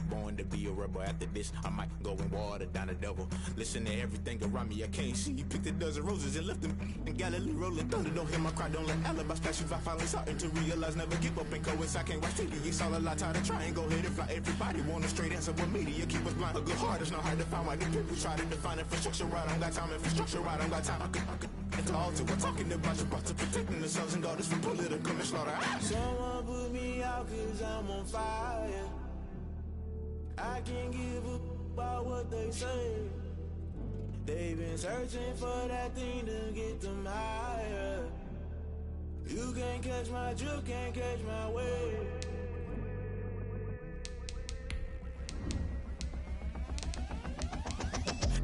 born to be a rebel. After this, I might go and water down the devil. Listen to everything around me, I can't see. Picked a dozen roses and left them in Galilee rolling thunder. Don't hear my cry, don't let alibis pass you. I finally starting to realize, never give up and coincide. Can't watch TV, it's all a lot. Tired of trying, go ahead and fly. Everybody want a straight answer, but media keep us blind. A good heart is not hard to find. Why the people try to define infrastructure right? I don't got time, infrastructure right? I don't got time. I could it's all to we're talking about your to protecting the sons and daughters from political manslaughter. Someone put me out cause I'm on fire. I can't give up about what they say. They've been searching for that thing to get them higher. You can't catch my drift, can't catch my wave.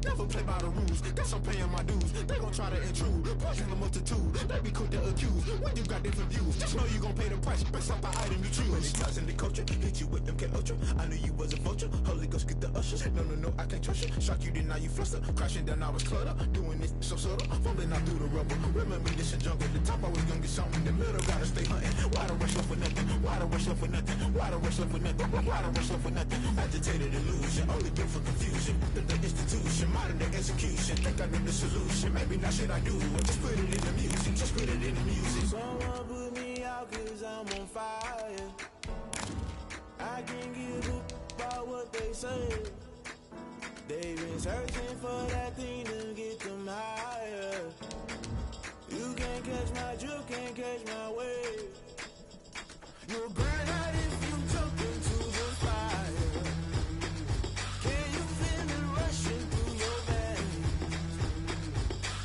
Never play by the rules, guess I'm paying my dues. They gon' try to intrude, poison the multitude. They be quick to accuse, when you got different views. Just know you gon' pay the price, based off the item you choose. When it starts in the culture, hit you with MK Ultra. I knew you was a vulture, Holy Ghost get the ushers. No, I can't trust you. Shock you, then now you fluster. Crashing down, I was cluttered. Doing this so subtle, fumbling out through the rubble. Remember this a jungle, the top I was gonna get something. In the middle, gotta stay hunting. Why the rush left for nothing? Why the rush left for nothing? Why the rush left for nothing? Why the rush left for nothing? Agitated illusion, only built for confusion. The institution, modern day execution. Think I know the solution. Maybe not shit I do. Just put it in the music. Just put it in the music. Someone put me out cause I'm on fire. I can't give up about what they say. They've been searching for that thing to get them higher. You can't catch my drift, can't catch my wave. You'll burn out if you jump into the fire. Can you feel it rushing through your veins?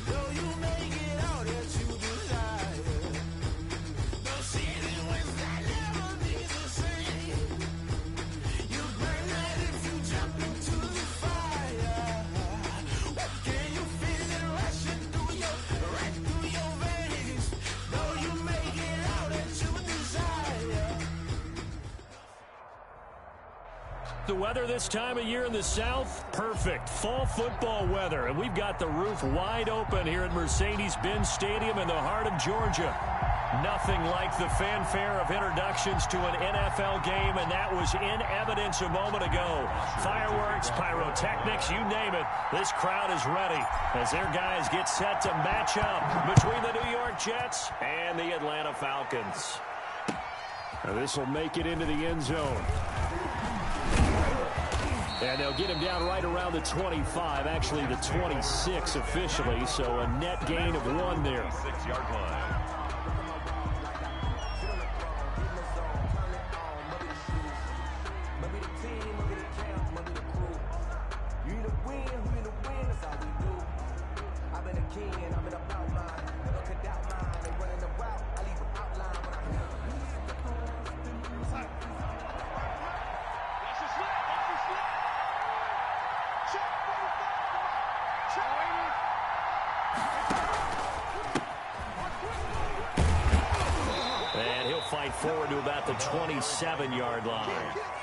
Though you make it all that you desire. No ceiling wins that never be the same. You burn out if you jump into the fire. Can you feel it rushing through right through your veins? Though you make it all that you desire. The weather this time of year in the South, perfect. Fall football weather. And we've got the roof wide open here at Mercedes-Benz Stadium in the heart of Georgia. Nothing like the fanfare of introductions to an NFL game, and that was in evidence a moment ago. Fireworks, pyrotechnics, you name it. This crowd is ready as their guys get set to match up between the New York Jets and the Atlanta Falcons. Now this will make it into the end zone. And they'll get him down right around the 25, actually the 26 officially, so a net gain of 1 there. 6-yard line. Forward to about the 27-yard line.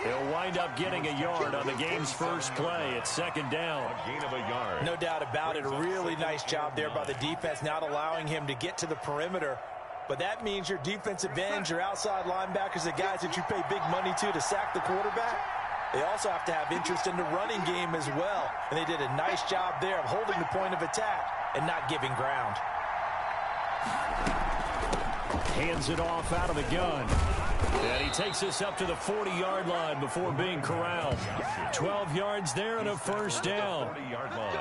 He'll wind up getting a yard on the game's first play. It's second down. A gain of a yard. No doubt about it. A really nice job there by the defense, not allowing him to get to the perimeter. But that means your defensive ends, your outside linebackers, the guys that you pay big money to sack the quarterback, they also have to have interest in the running game as well. And they did a nice job there of holding the point of attack and not giving ground. Hands it off out of the gun. And he takes us up to the 40-yard line before being corralled. 12 yards there and a first down.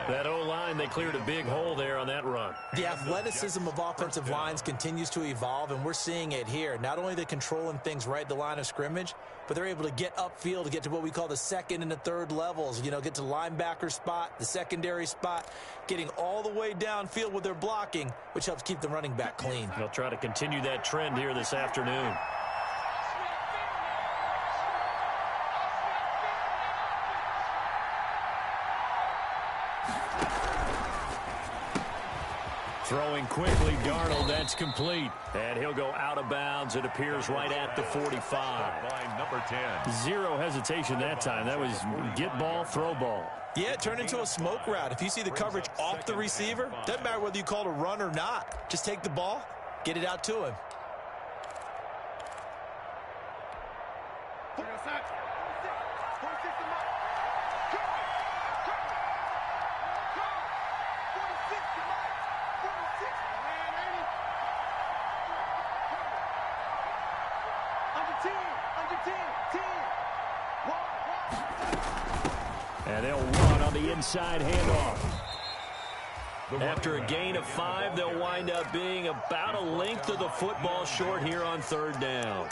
That O-line, they cleared a big hole there on that run. The athleticism of offensive lines continues to evolve, and we're seeing it here. Not only they're controlling things right at the line of scrimmage, but they're able to get upfield to get to what we call the second and the third levels. You know, get to linebacker spot, the secondary spot, getting all the way downfield with their blocking, which helps keep the running back clean. They'll try to continue that trend here this afternoon. Throwing quickly, Darnold, that's complete. And he'll go out of bounds. It appears right at the 45. Line number 10. Zero hesitation that time. That was get ball, throw ball. Yeah, it turned into a smoke route. If you see the coverage off the receiver, doesn't matter whether you call it a run or not. Just take the ball, get it out to him. And they'll run on the inside handoff. After a gain of 5, they'll wind up being about a length of the football short here on 3rd down.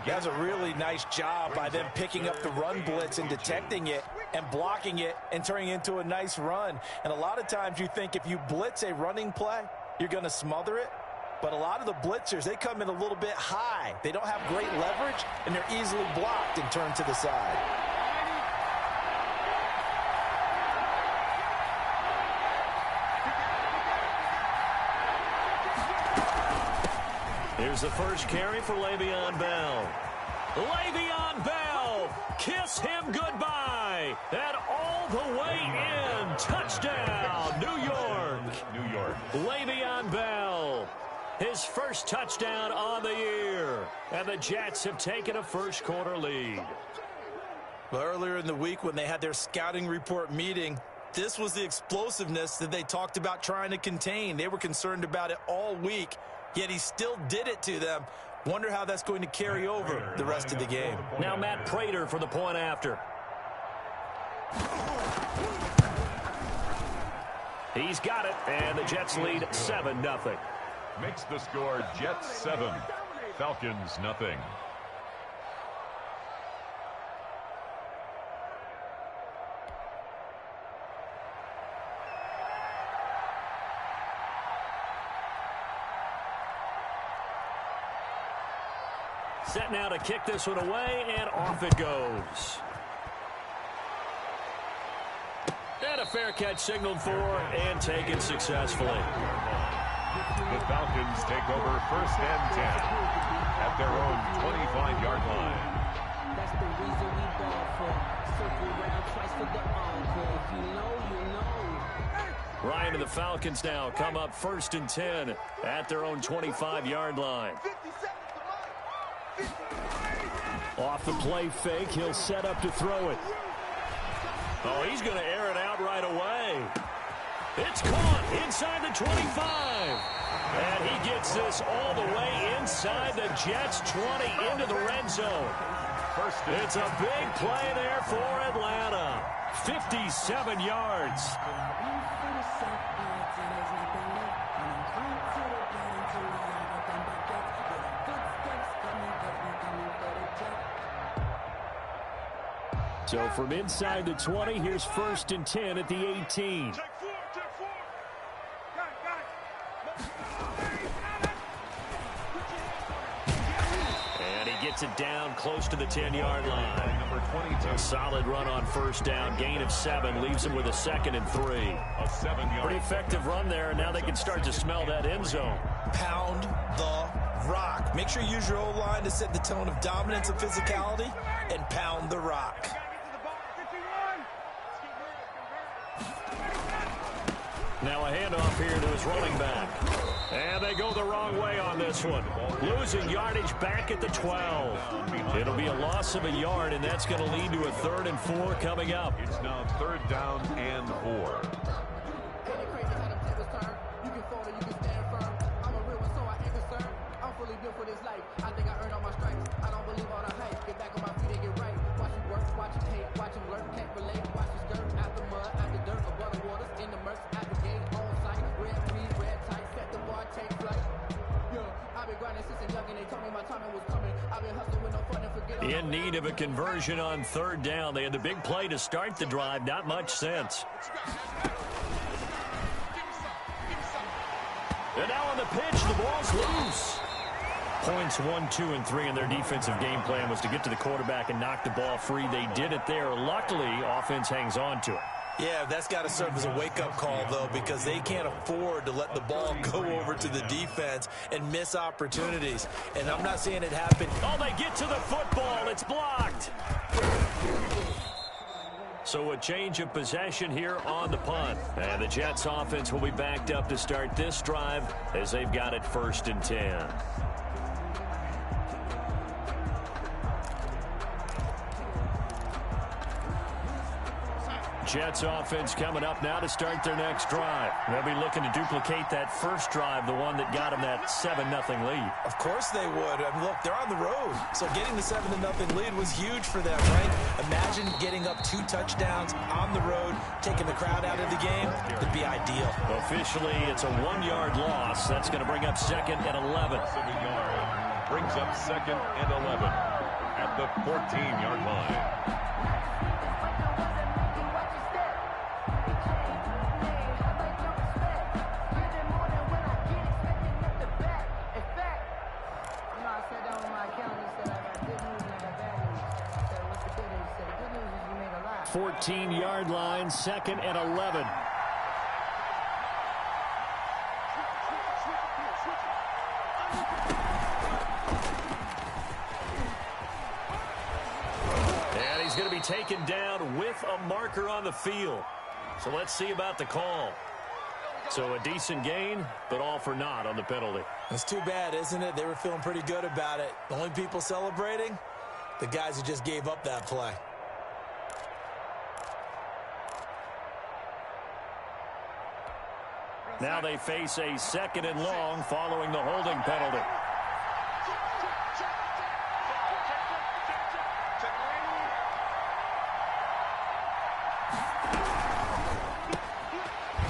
That's a really nice job by them picking up the run blitz and detecting it and blocking it and turning it into a nice run. And a lot of times you think if you blitz a running play, you're going to smother it. But a lot of the blitzers, they come in a little bit high. They don't have great leverage, and they're easily blocked and turned to the side. Here's the first carry for Le'Veon Bell. Le'Veon Bell, kiss him goodbye. And all the way in, touchdown, New York. New York. Le'Veon Bell, his first touchdown on the year. And the Jets have taken a first-quarter lead. Well, earlier in the week when they had their scouting report meeting, this was the explosiveness that they talked about trying to contain. They were concerned about it all week. Yet he still did it to them. Wonder how that's going to carry over the rest of the game. Now Matt Prater for the point after. He's got it, and the Jets lead 7-0. Makes the score Jets 7, Falcons nothing. Set now to kick this one away, and off it goes. And a fair catch signaled for and taken successfully. The Falcons take over 1st and 10 at their own 25-yard line. That's the reason we ball for. Circle round twice for the encore. If you know, you know. Ryan and the Falcons now come up 1st and 10 at their own 25-yard line. Off the play fake, he'll set up to throw it. Oh, he's going to air it out right away. It's caught inside the 25. And he gets this all the way inside the Jets' 20 into the red zone. It's a big play there for Atlanta. 57 yards. So from inside the 20, here's 1st and 10 at the 18. And he gets it down close to the 10-yard line. Number 22. A solid run on 1st down. Gain of 7 leaves him with a 2nd and 3. A 7-yard. Pretty effective run there, and now they can start to smell that end zone. Pound the rock. Make sure you use your O-line to set the tone of dominance and physicality, and pound the rock. Now a handoff here to his running back. And they go the wrong way on this one. Losing yardage back at the 12. It'll be a loss of a yard, and that's going to lead to a 3rd and 4 coming up. It's now 3rd down and 4. In need of a conversion on 3rd down. They had the big play to start the drive. Not much sense. And now on the pitch, the ball's loose. Points 1, 2, and 3 in their defensive game plan was to get to the quarterback and knock the ball free. They did it there. Luckily, offense hangs on to it. Yeah, that's got to serve as a wake-up call, though, because they can't afford to let the ball go over to the defense and miss opportunities. And I'm not saying it happened. Oh, they get to the football. It's blocked. So a change of possession here on the punt. And the Jets offense will be backed up to start this drive as they've got it 1st and 10. Jets offense coming up now to start their next drive. They'll be looking to duplicate that first drive, the one that got them that 7-0 lead. Of course they would. I mean, look, they're on the road. So getting the 7-0 lead was huge for them, right? Imagine getting up 2 touchdowns on the road, taking the crowd out of the game. It'd be ideal. Officially, it's a 1-yard loss. That's going to bring up 2nd and 11. Brings up 2nd and 11 at the 14-yard line. The 14-yard line, 2nd and 11. And he's going to be taken down with a marker on the field. So let's see about the call. So a decent gain, but all for naught on the penalty. It's too bad, isn't it? They were feeling pretty good about it. The only people celebrating, the guys who just gave up that play. Now they face a 2nd and long following the holding penalty.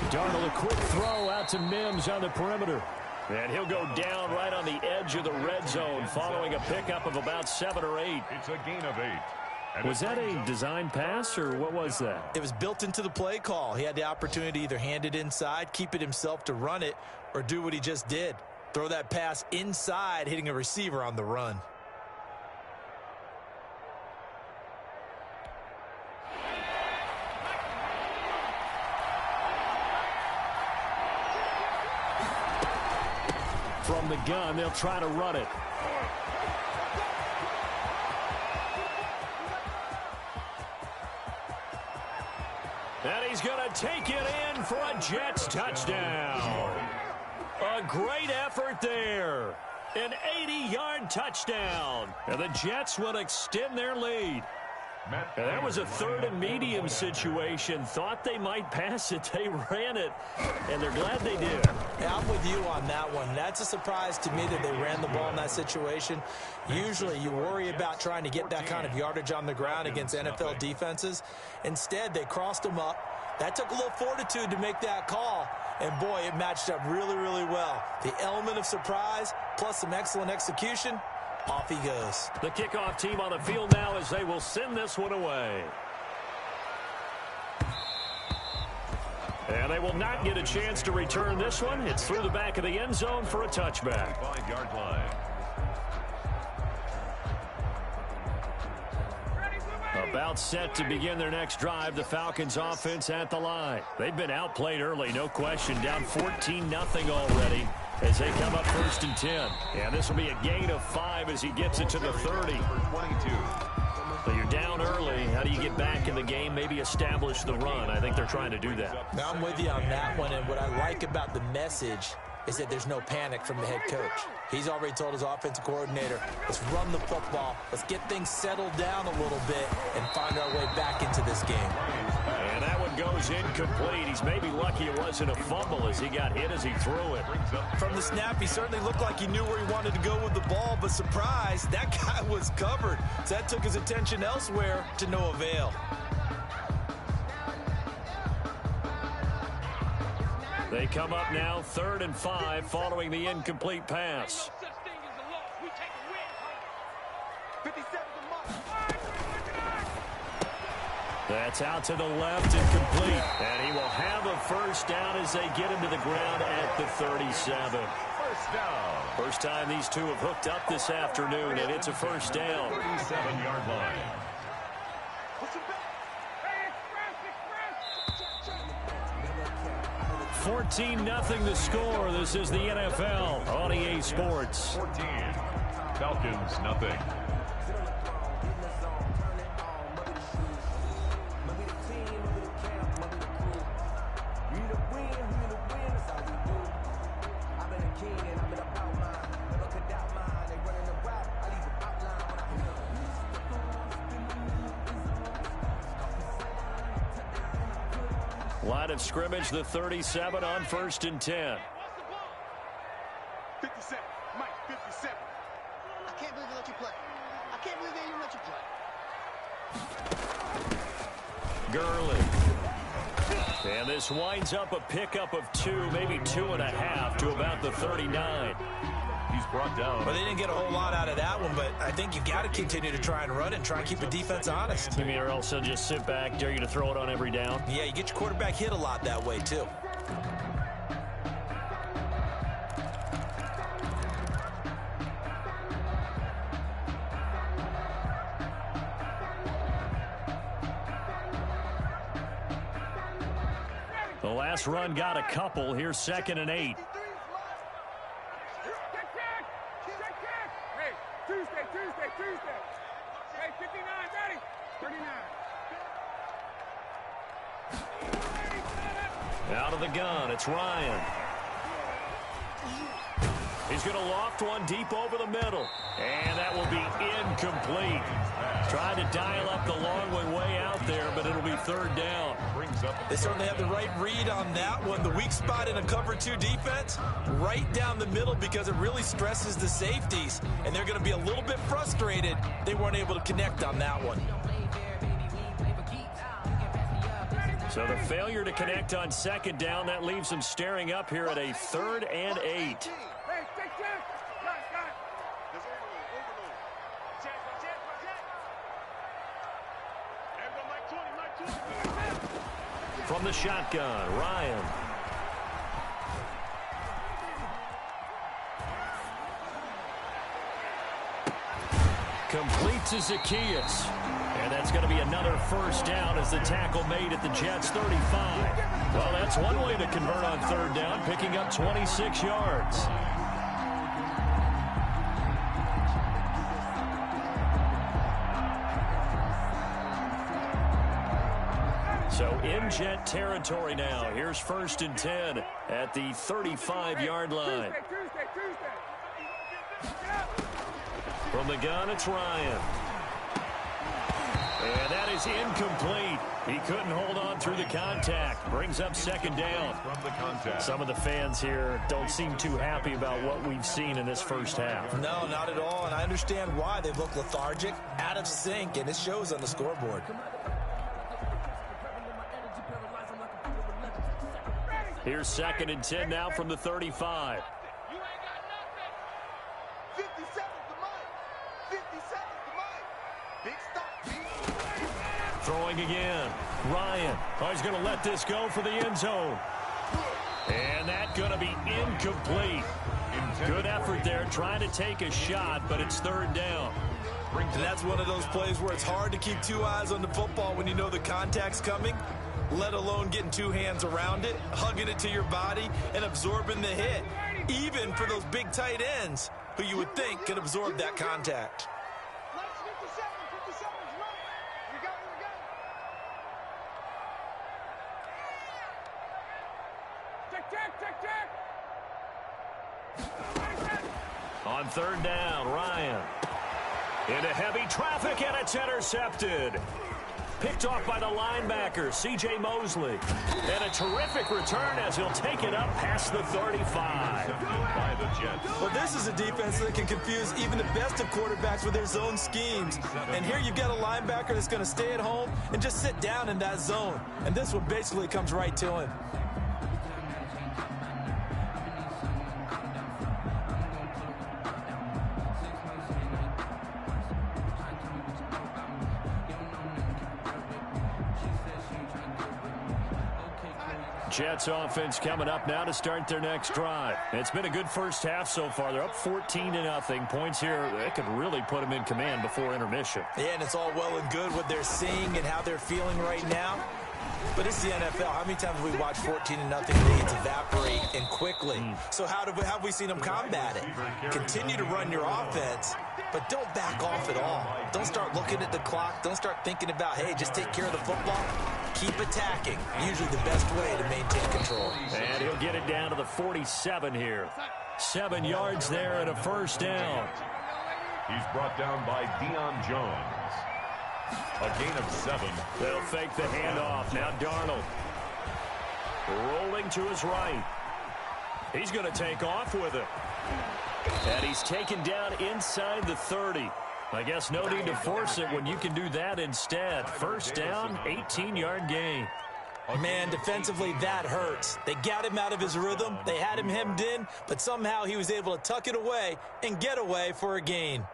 Darnold, a quick throw out to Mims on the perimeter. And he'll go down right on the edge of the red zone following a pickup of about 7 or 8. It's a gain of 8. Was that a design pass, or what was that? It was built into the play call. He had the opportunity to either hand it inside, keep it himself to run it, or do what he just did. Throw that pass inside, hitting a receiver on the run. From the gun, they'll try to run it. And he's going to take it in for a Jets touchdown. A great effort there. An 80-yard touchdown. And the Jets will extend their lead. And that was a 3rd and medium situation. Thought they might pass it. They ran it, and they're glad they did. Yeah, I'm with you on that one. That's a surprise to me that they ran the ball in that situation. Usually you worry about trying to get that kind of yardage on the ground against NFL defenses. Instead, they crossed them up. That took a little fortitude to make that call. And, boy, it matched up really, really well. The element of surprise plus some excellent execution. Off he goes. The kickoff team on the field now as they will send this one away. And they will not get a chance to return this one. It's through the back of the end zone for a touchback. 5-yard line. About set to begin their next drive, the Falcons offense at the line. They've been outplayed early, no question. Down 14-0 already as they come up 1st and 10. And this will be a gain of 5 as he gets it to the 30. So you're down early. How do you get back in the game, maybe establish the run? I think they're trying to do that. Now, I'm with you on that one, and what I like about the message is that there's no panic from the head coach. He's already told his offensive coordinator, let's run the football, let's get things settled down a little bit and find our way back into this game. And that one goes incomplete. He's maybe lucky it wasn't a fumble as he got hit as he threw it. From the snap, he certainly looked like he knew where he wanted to go with the ball, but surprise, that guy was covered. So that took his attention elsewhere to no avail. They come up now 3rd and 5 following the incomplete pass. That's out to the left and complete. And he will have a first down as they get him to the ground at the 37. First down. First time these two have hooked up this afternoon, and it's a first down. 37-yard line. 14-0 the score. This is the NFL on EA Sports. 14. Falcons, nothing. Line of scrimmage, the 37 on 1st and 10. 57. Mike, 57. I can't believe they let you play. I can't believe they even let you play. Gurley. And this winds up a pickup of 2, maybe 2.5 to about the 39. He's brought down. Well, they didn't get a whole lot out of that one, but I think you got to continue to try and run it and try and keep the defense honest. You mean, or else they'll just sit back, dare you to throw it on every down? Yeah, you get your quarterback hit a lot that way, too. The last run got a couple. Here's 2nd and 8. Hey, Tuesday. Hey, 59, ready? 39. Out of the gun, it's Ryan. He's going to loft one deep over the middle. And that will be incomplete. Trying to dial up the long one way out there, but it'll be 3rd down. They certainly have the right read on that one. The weak spot in a cover 2 defense, right down the middle, because it really stresses the safeties. And they're going to be a little bit frustrated they weren't able to connect on that one. So the failure to connect on 2nd down, that leaves them staring up here at a 3rd and 8. Hey, check. Got. There's overload. Check. Everybody, Mike 20. From the shotgun, Ryan. Complete to Zacchaeus. And that's going to be another 1st down as the tackle made at the Jets' 35. Well, that's one way to convert on 3rd down, picking up 26 yards. So in Jet territory now. Here's 1st and 10 at the 35-yard line. From the gun, it's Ryan. And that is incomplete. He couldn't hold on through the contact. Brings up 2nd down. From the contact. Some of the fans here don't seem too happy about what we've seen in this first half. No, not at all, and I understand why. They look lethargic, out of sync, and it shows on the scoreboard. Here's 2nd and 10 now from the 35. You ain't got nothing. 50 seconds to Mike. 50 seconds to Mike. Big stop. Throwing again. Ryan. Oh, he's going to let this go for the end zone. And that's going to be incomplete. Good effort there, trying to take a shot, but it's 3rd down. And that's one of those plays where it's hard to keep 2 eyes on the football when you know the contact's coming, let alone getting 2 hands around it, hugging it to your body, and absorbing the hit, even for those big tight ends who you would think could absorb that contact. Last 50 seconds, right? You got it. Check. On 3rd down, Ryan. Into heavy traffic, and it's intercepted. Picked off by the linebacker, C.J. Mosley. And a terrific return as he'll take it up past the 35. By the Jets. Well, this is a defense that can confuse even the best of quarterbacks with their zone schemes. And here you've got a linebacker that's going to stay at home and just sit down in that zone. And this one basically comes right to him. Jets offense coming up now to start their next drive. It's been a good first half so far. They're up 14-0. Points here, that could really put them in command before intermission. Yeah, and it's all well and good what they're seeing and how they're feeling right now. But it's the NFL. How many times have we watched 14-0 leads evaporate and quickly? So how have we seen them combat it? Continue to run your offense, but don't back off at all. Don't start looking at the clock. Don't start thinking about, hey, just take care of the football. Keep attacking. Usually the best way to maintain control. And he'll get it down to the 47 here. 7 yards there and a 1st down. He's brought down by Deion Jones. A gain of 7. They'll fake the handoff. Now Darnold. Rolling to his right. He's going to take off with it. And he's taken down inside the 30. I guess no need to force it when you can do that instead. First down, 18-yard gain. Man, defensively, that hurts. They got him out of his rhythm. They had him hemmed in, but somehow he was able to tuck it away and get away for a gain.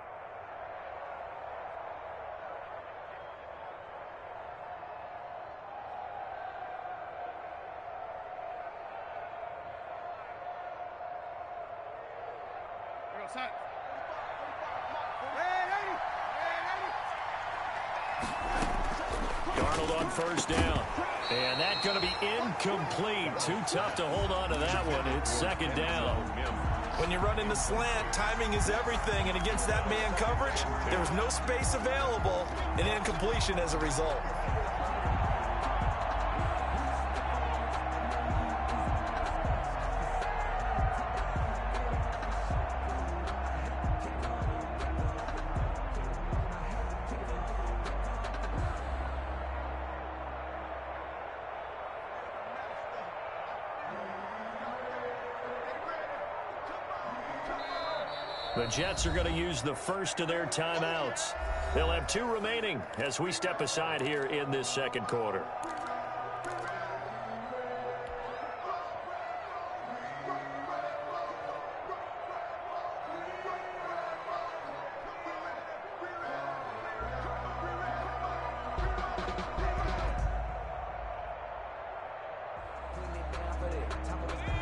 Darnold on first down. And that's going to be incomplete. Too tough to hold on to that one. It's second down. When you're running the slant, timing is everything. And against that man coverage, there was no space available. An incompletion as a result. The Jets are going to use the first of their timeouts. They'll have 2 remaining as we step aside here in this second quarter.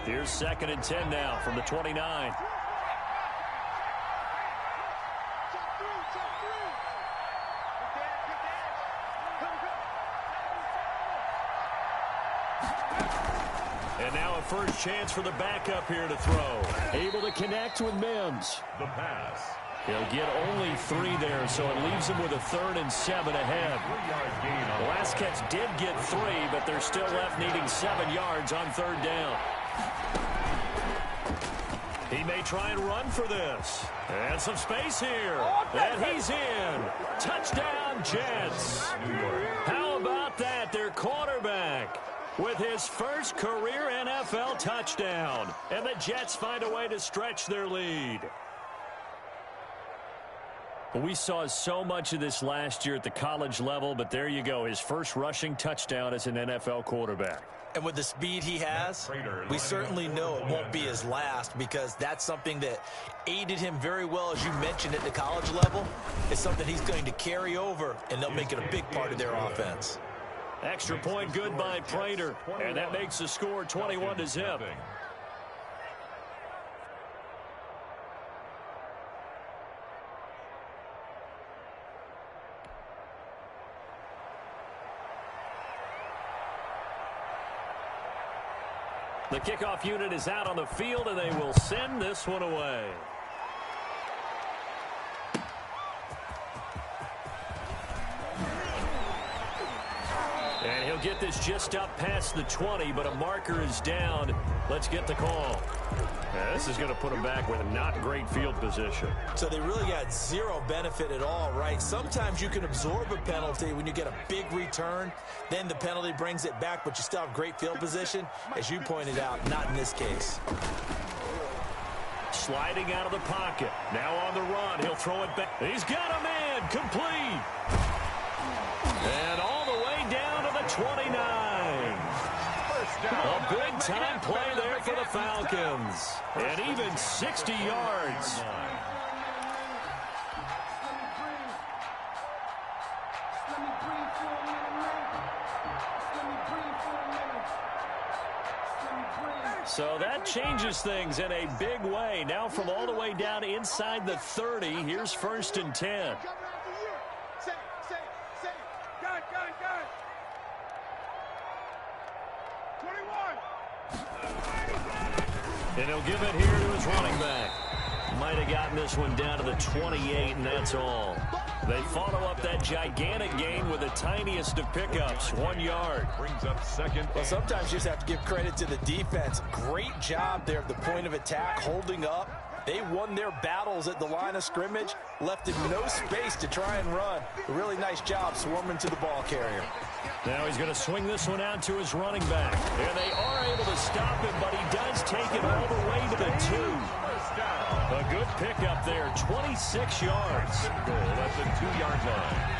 Here's 2nd and 10 now from the 29. And now a first chance for the backup here to throw. Able to connect with Mims. The pass. He'll get only 3 there, so it leaves him with a 3rd and 7 ahead. 3-yard gain on The last catch did get 3, but they're still left needing 7 yards on 3rd down. He may try and run for this. And some space here. And he's in. Touchdown, Jets. How about that? Their quarterback with his first career NFL touchdown. And the Jets find a way to stretch their lead. We saw so much of this last year at the college level, but there you go. His first rushing touchdown as an NFL quarterback. And with the speed he has, we certainly know it won't be his last, because that's something that aided him very well, as you mentioned, at the college level. It's something he's going to carry over, and they'll make it a big part of their offense. Extra point good by Prater, and that makes the score 21-0. The kickoff unit is out on the field, and they will send this one away. And he'll get this just up past the 20, but a marker is down. Let's get the call. Yeah, this is going to put them back with a not great field position. So they really got zero benefit at all, right? Sometimes you can absorb a penalty when you get a big return. Then the penalty brings it back, but you still have great field position. As you pointed out, not in this case. Sliding out of the pocket. Now on the run. He'll throw it back. He's got a man. Complete. And all the way down to the 29. A big-time play there for the Falcons. And even 60 yards. So that changes things in a big way. Now from all the way down inside the 30, here's 1st and 10. And he'll give it here to his running back. Might have gotten this one down to the 28, and that's all. They follow up that gigantic gain with the tiniest of pickups, 1 yard. Brings up 2nd. Well, sometimes you just have to give credit to the defense. Great job there at the point of attack, holding up. They won their battles at the line of scrimmage, left him no space to try and run. A really nice job swarming to the ball carrier. Now he's going to swing this one out to his running back. And they are able to stop him, but he does take it all the way to the 2. A good pickup there, 26 yards. Goal at the 2-yard line.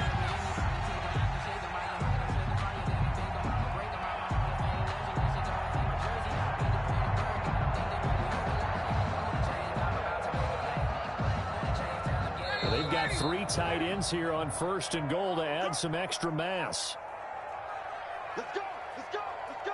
They've got 3 tight ends here on 1st and goal to add some extra mass. Let's go! Let's go! Let's go!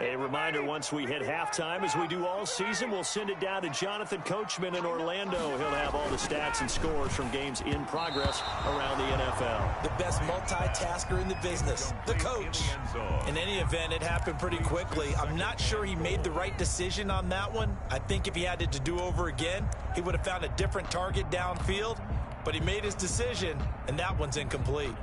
A reminder, once we hit halftime, as we do all season, we'll send it down to Jonathan Coachman in Orlando. He'll have all the stats and scores from games in progress around the NFL. The best multitasker in the business, the coach. In any event, it happened pretty quickly. I'm not sure he made the right decision on that one. I think if he had it to do over again, he would have found a different target downfield. But he made his decision, and that one's incomplete.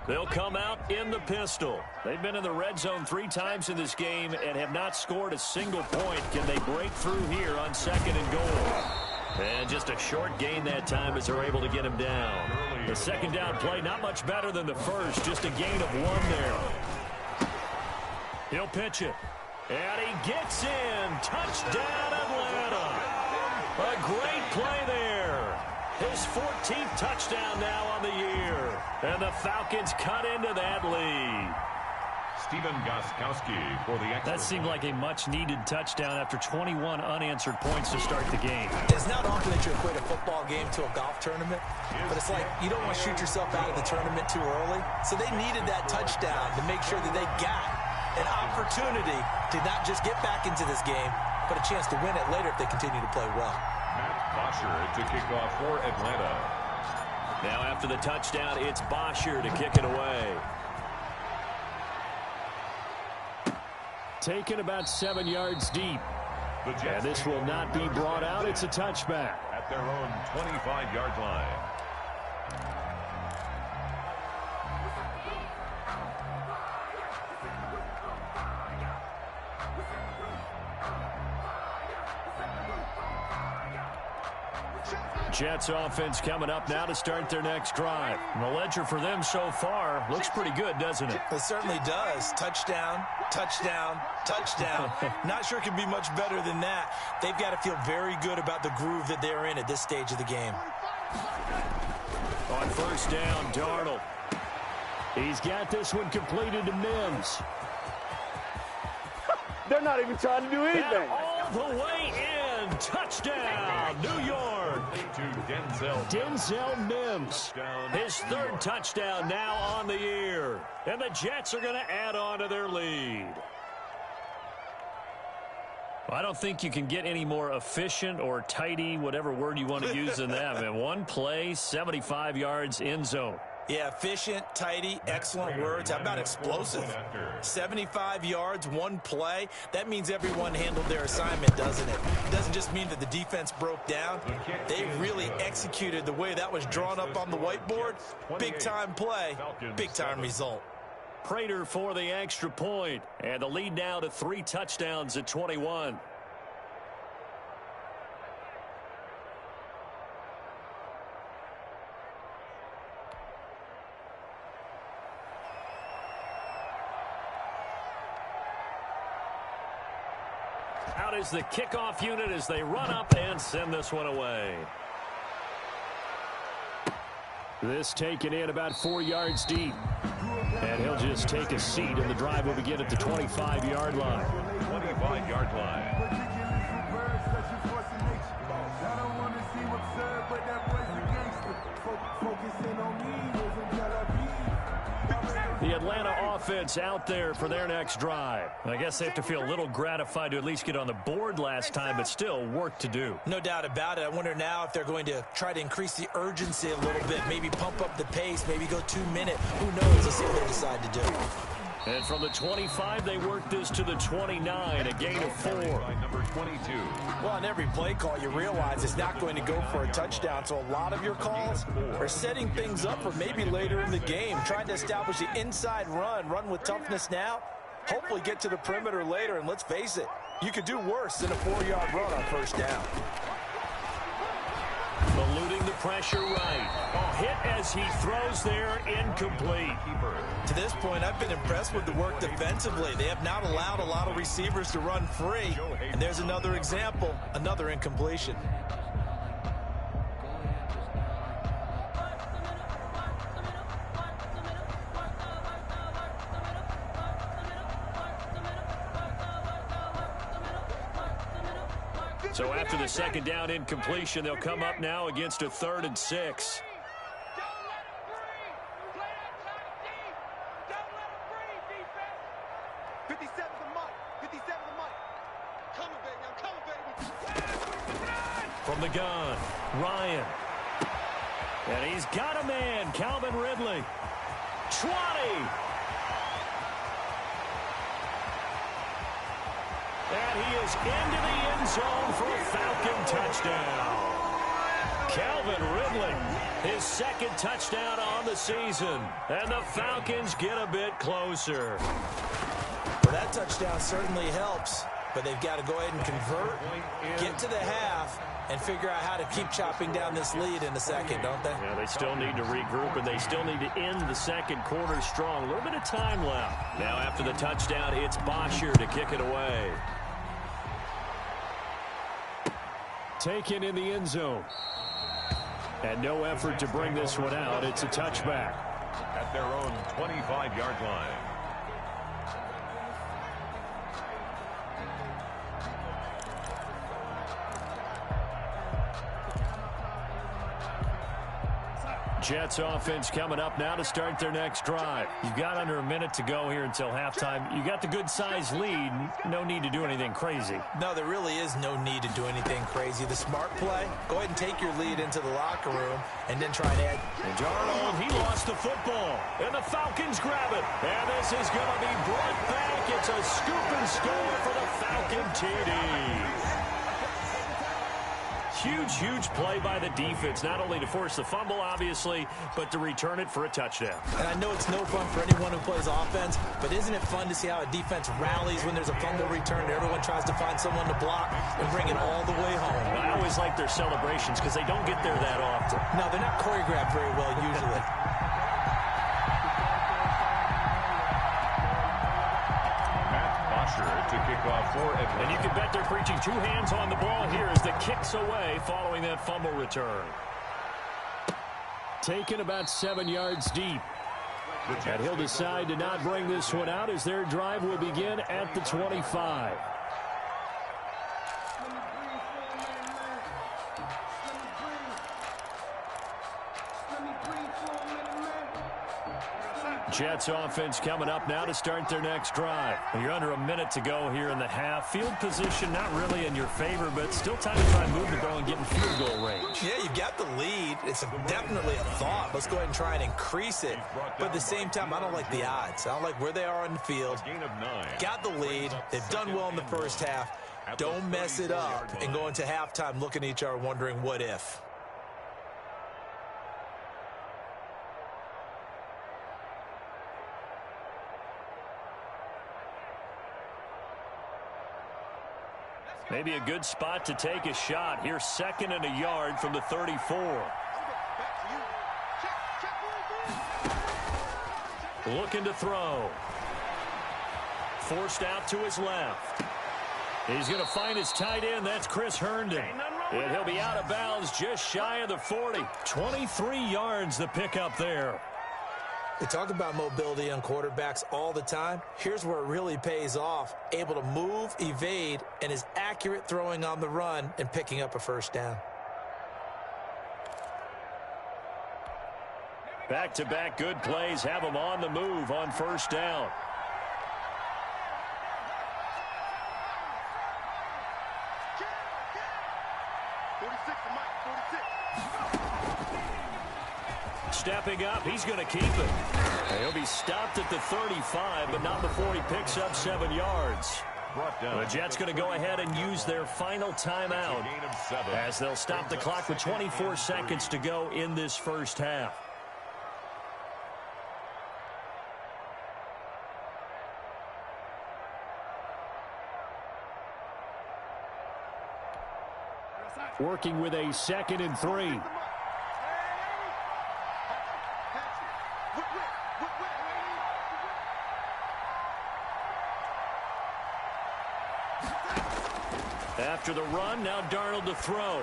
They'll come out in the pistol. They've been in the red zone 3 times in this game and have not scored a single point. Can they break through here on 2nd and goal? And just a short gain that time as they're able to get him down. The 2nd down play, not much better than the first. Just a gain of 1 there. He'll pitch it. And he gets in. Touchdown, Atlanta. A great play there. His 14th touchdown now on the year. And the Falcons cut into that lead. Stephen Gostkowski for the extra. That seemed like a much-needed touchdown after 21 unanswered points to start the game. It's not often that you equate a football game to a golf tournament, but it's like you don't want to shoot yourself out of the tournament too early. So they needed that touchdown to make sure that they got an opportunity to not just get back into this game, but a chance to win it later if they continue to play well. Matt Bosher to kick off for Atlanta. Now after the touchdown, it's Bosher to kick it away. Taken about 7 yards deep. And this will not be brought out. It's a touchback. At their own 25-yard line. Jets offense coming up now to start their next drive. And the ledger for them so far looks pretty good, doesn't it? It certainly does. Touchdown, touchdown, touchdown. Not sure it can be much better than that. They've got to feel very good about the groove that they're in at this stage of the game. On 1st down, Darnold. He's got this one completed to Mims. They're not even trying to do anything. And all the way in. Touchdown, New York. To Denzel Mims. His 3rd touchdown now on the year. And the Jets are going to add on to their lead. I don't think you can get any more efficient or tidy, whatever word you want to use than that. Man, 1 play, 75 yards, end zone. Yeah, efficient, tidy, excellent words. How about explosive? 75 yards, 1 play. That means everyone handled their assignment, doesn't it? It doesn't just mean that the defense broke down. They really executed the way that was drawn up on the whiteboard. Big-time play, big-time result. Prater for the extra point. And the lead now to 3 touchdowns at 21. Out is the kickoff unit as they run up and send this one away. This taken in about 4 yards deep. And he'll just take a seat, and the drive will begin at the 25-yard line. 25-yard line. The Atlanta offense out there for their next drive. I guess they have to feel a little gratified to at least get on the board last time, but still work to do. No doubt about it. I wonder now if they're going to try to increase the urgency a little bit, maybe pump up the pace, maybe go 2-minute. Who knows? Let's see what they decide to do. And from the 25, they work this to the 29, a gain of 4. By number 22. Well, on every play call, you realize it's not going to go for a touchdown, so a lot of your calls are setting things up for maybe later in the game, trying to establish the inside run with toughness now, hopefully get to the perimeter later, and let's face it, you could do worse than a 4-yard run on first down. Eluding the pressure right. Oh, hit as he throws there, incomplete. To this point, I've been impressed with the work defensively. They have not allowed a lot of receivers to run free. And there's another example, another incompletion. So after the second down incompletion, they'll come up now against a 3rd and 6. From the gun, Ryan. And he's got a man, Calvin Ridley. 20. And he is into the end zone for a Falcon touchdown. Calvin Ridley, his 2nd touchdown on the season. And the Falcons get a bit closer. Well, that touchdown certainly helps, but they've got to go ahead and convert, get to the half, and figure out how to keep chopping down this lead in the second, don't they? Yeah, they still need to regroup, and they still need to end the second quarter strong. A little bit of time left. Now after the touchdown, it's Bosher to kick it away. Taken in the end zone. And no effort to bring this one out. It's a touchback. At their own 25-yard line. Jets offense coming up now to start their next drive. You've got under a minute to go here until halftime. You got the good-sized lead. No need to do anything crazy. No, there really is no need to do anything crazy. The smart play, go ahead and take your lead into the locker room and then try and add. And Darnold, he lost the football. And the Falcons grab it. And this is going to be brought back. It's a scoop and score for the Falcon TD. Huge, huge play by the defense, not only to force the fumble, obviously, but to return it for a touchdown. And I know it's no fun for anyone who plays offense, but isn't it fun to see how a defense rallies when there's a fumble return and everyone tries to find someone to block and bring it all the way home? I always like their celebrations because they don't get there that often. No, they're not choreographed very well usually. To kick off for Atlanta. And you can bet they're preaching 2 hands on the ball here as the kick's away following that fumble return. Taken about 7 yards deep. And he'll decide to not bring this one out as their drive will begin at the 25. Jets offense coming up now to start their next drive. You're under a minute to go here in the half. Field position not really in your favor, but still time to try and move the ball and get in field goal range. Yeah, you've got the lead. It's definitely a thought. Let's go ahead and try and increase it. But at the same time, I don't like the odds. I don't like where they are on the field. Got the lead. They've done well in the first half. Don't mess it up and go into halftime looking at each other wondering what if. Maybe a good spot to take a shot. Here's 2nd and a yard from the 34. Looking to throw. Forced out to his left. He's going to find his tight end. That's Chris Herndon. And he'll be out of bounds just shy of the 40. 23 yards the pickup there. They talk about mobility on quarterbacks all the time. Here's where it really pays off. Able to move, evade, and is accurate throwing on the run and picking up a first down. Back-to-back good plays have them on the move on first down. Stepping up, he's going to keep it. He'll be stopped at the 35, but not before he picks up 7 yards. The Jets going to go ahead and use their final timeout as they'll stop the clock with 24 seconds to go in this first half. Working with a 2nd and 3. After the run, now Darnold to throw.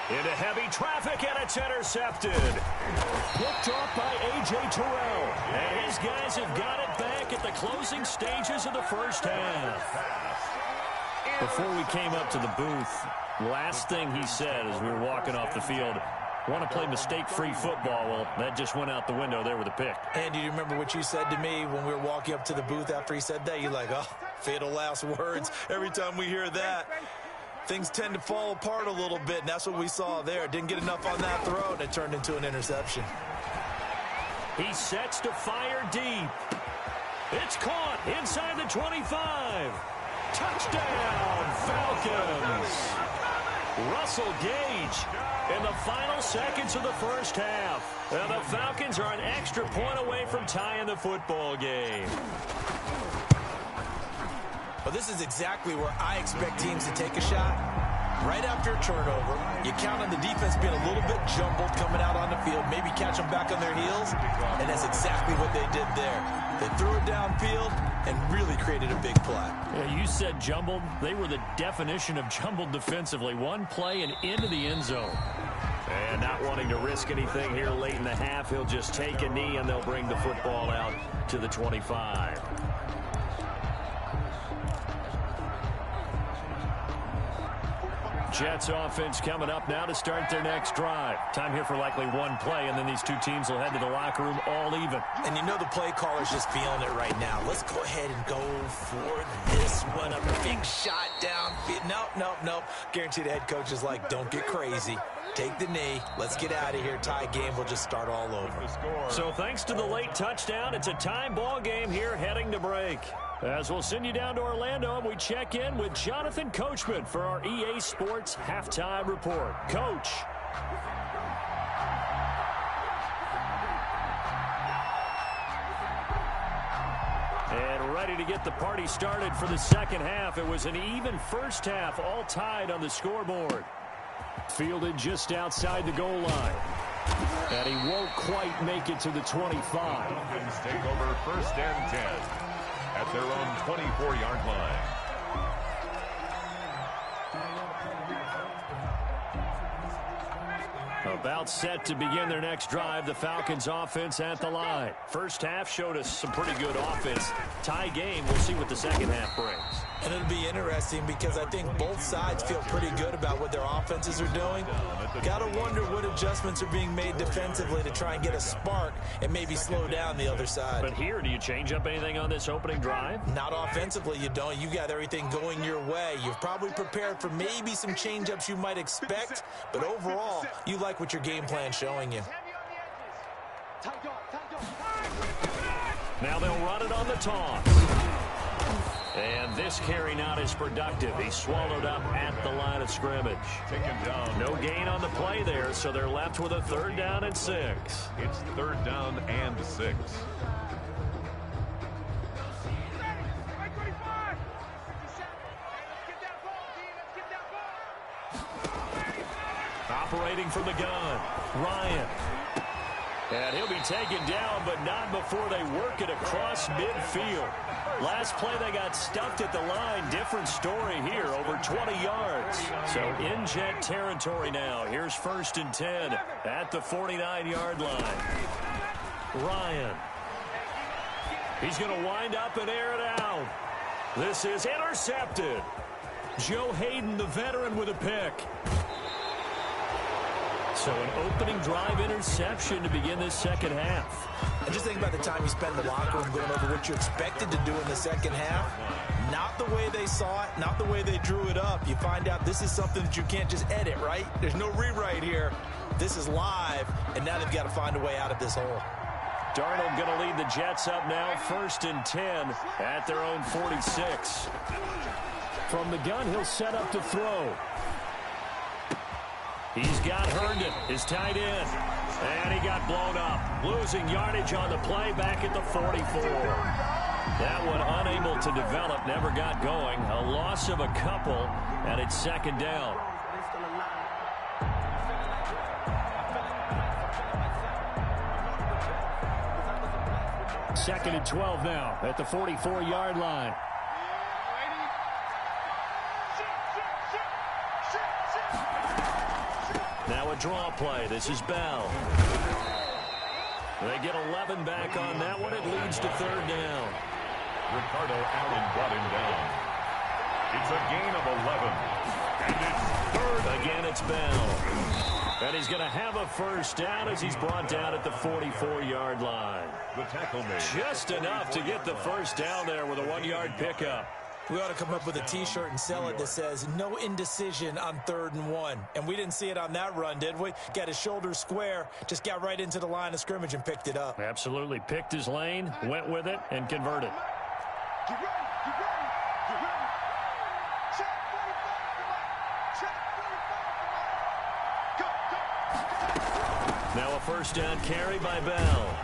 Into heavy traffic, and it's intercepted. Picked off by A.J. Terrell. And his guys have got it back at the closing stages of the first half. Before we came up to the booth, last thing he said as we were walking off the field, want to play mistake-free football. Well, that just went out the window there with a pick. And do you remember what you said to me when we were walking up to the booth after he said that? You're like, oh, fatal last words. Every time we hear that, things tend to fall apart a little bit, and that's what we saw there. Didn't get enough on that throw, and it turned into an interception. He sets to fire deep. It's caught inside the 25. Touchdown, Falcons. Russell Gage in the final seconds of the first half. And the Falcons are an extra point away from tying the football game. Well, this is exactly where I expect teams to take a shot. Right after a turnover, you count on the defense being a little bit jumbled coming out on the field, maybe catch them back on their heels, and that's exactly what they did there. They threw it downfield and really created a big play. Yeah, you said jumbled. They were the definition of jumbled defensively. One play and into the end zone. And not wanting to risk anything here late in the half, he'll just take a knee and they'll bring the football out to the 25. Jets offense coming up now to start their next drive. Time here for likely one play, and then these two teams will head to the locker room all even. And you know the play caller's just feeling it right now. Let's go ahead and go for this one. A big shot down. Nope. Guarantee the head coach is like, don't get crazy. Take the knee. Let's get out of here. Tie game will just start all over. So thanks to the late touchdown, it's a tie ball game here heading to break. As we'll send you down to Orlando, and we check in with Jonathan Coachman for our EA Sports Halftime Report. Coach. And ready to get the party started for the second half. It was an even first half, all tied on the scoreboard. Fielded just outside the goal line. And he won't quite make it to the 25. Falcons take over 1st and 10 at their own 24-yard line. About set to begin their next drive, the Falcons offense at the line. First half showed us some pretty good offense. Tie game, we'll see what the second half brings. And it'll be interesting because I think both sides feel pretty good about what their offenses are doing. Got to wonder what adjustments are being made defensively to try and get a spark and maybe slow down the other side. But here, do you change up anything on this opening drive? Not offensively, you don't. You got everything going your way. You've probably prepared for maybe some change-ups you might expect, but overall, you like what your game plan's showing you. Now they'll run it on the toss. And this carry not as productive. He swallowed up at the line of scrimmage. Taken down. No gain on the play there, so they're left with a 3rd down and 6. It's 3rd down and 6. Operating from the gun, Ryan. And he'll be taken down, but not before they work it across midfield. Last play, they got stuffed at the line. Different story here, over 20 yards. So in Jet territory now. Here's 1st and 10 at the 49-yard line. Ryan. He's going to wind up and air it out. This is intercepted. Joe Hayden, the veteran, with a pick. So an opening drive interception to begin this second half. And just think about the time you spent in the locker room going over what you expected to do in the second half. Not the way they saw it, not the way they drew it up. You find out this is something that you can't just edit, right? There's no rewrite here. This is live, and now they've got to find a way out of this hole. Darnold going to lead the Jets up now, 1st and 10 at their own 46. From the gun, he'll set up to throw. He's got Herndon, his tight end. And he got blown up, losing yardage on the play back at the 44. That one unable to develop, never got going. A loss of a couple, and it's 2nd down. Second and 12 now at the 44-yard line. Now a draw play. This is Bell. They get 11 back on that one. It leads to 3rd down. Ricardo Allen brought him down. It's a gain of 11. And it's 3rd. Again, it's Bell. And he's going to have a 1st down as he's brought down at the 44-yard line. The tackle made. Just enough to get the 1st down there with a 1-yard pickup. We ought to come up with a T-shirt and sell it that says, no indecision on 3rd and 1. And we didn't see it on that run, did we? Got his shoulders square, just got right into the line of scrimmage and picked it up. Absolutely. Picked his lane, went with it, and converted. Get ready, get ready, get ready. Check 45, go, go. Now a 1st down carry by Bell.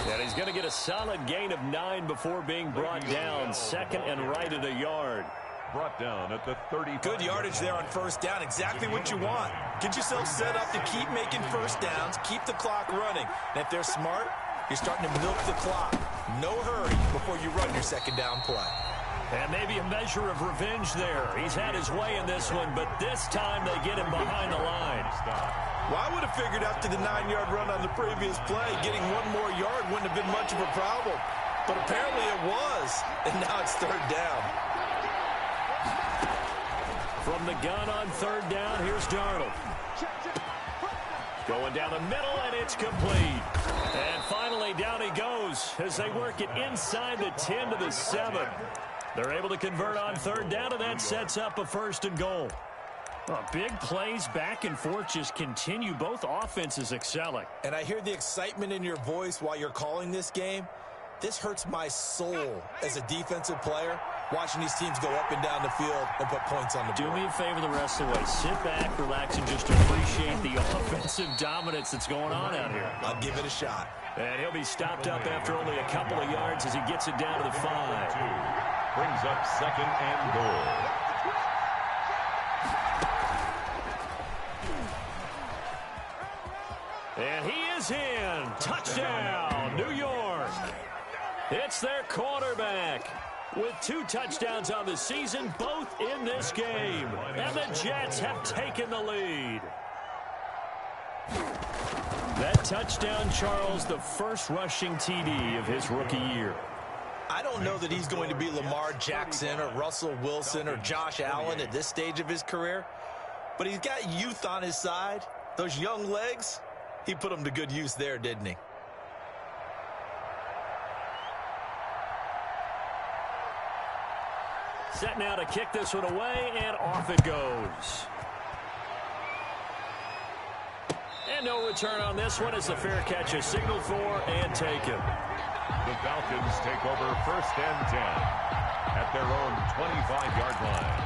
And he's going to get a solid gain of 9 before being brought down. 2nd and right at a yard. Brought down at the 35. Good yardage there on 1st down. Exactly what you want. Get yourself set up to keep making 1st downs. Keep the clock running. And if they're smart, you're starting to milk the clock. No hurry before you run your 2nd down play. And maybe a measure of revenge there. He's had his way in this one, but this time they get him behind the line. Well, I would have figured after the 9-yard run on the previous play, getting 1 more yard wouldn't have been much of a problem. But apparently it was, and now it's 3rd down. From the gun on 3rd down, here's Darnold. Going down the middle, and it's complete. And finally, down he goes as they work it inside the 10 to the 7. They're able to convert on 3rd down, and that sets up a 1st and goal. Well, big plays back and forth just continue. Both offenses excelling. And I hear the excitement in your voice while you're calling this game. This hurts my soul as a defensive player, watching these teams go up and down the field and put points on the board. Do me a favor the rest of the way. Sit back, relax, and just appreciate the offensive dominance that's going on out here. I'll give it a shot. And he'll be stopped up after only a couple of yards as he gets it down to the 5. Brings up 2nd and goal. And he is in. Touchdown, New York. It's their quarterback with 2 touchdowns on the season, both in this game. And the Jets have taken the lead. That touchdown, Charles, the first rushing TD of his rookie year. I don't know that he's going to be Lamar Jackson or Russell Wilson or Josh Allen at this stage of his career, but he's got youth on his side. Those young legs, he put them to good use there, didn't he? Set now to kick this one away, and off it goes. And no return on this one as the fair catch is signaled for and taken. The Falcons take over 1st and 10 at their own 25-yard line.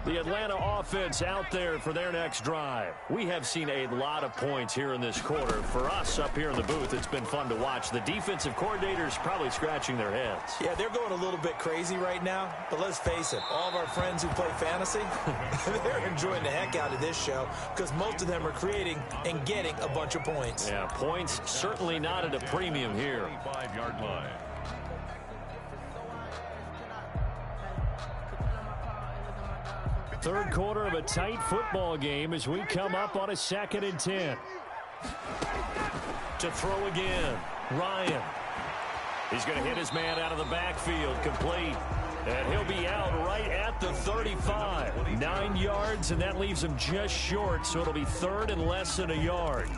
The Atlanta offense out there for their next drive. We have seen a lot of points here in this quarter. For us up here in the booth, it's been fun to watch. The defensive coordinators probably scratching their heads. Yeah, they're going a little bit crazy right now, but let's face it, all of our friends who play fantasy, they're enjoying the heck out of this show because most of them are creating and getting a bunch of points. Yeah, points certainly not at a premium here. 25-yard line. Third quarter of a tight football game as we come up on a 2nd and 10. To throw again, Ryan. He's going to hit his man out of the backfield, complete. And he'll be out right at the 35. 9 yards, and that leaves him just short, so it'll be 3rd and less than a yard.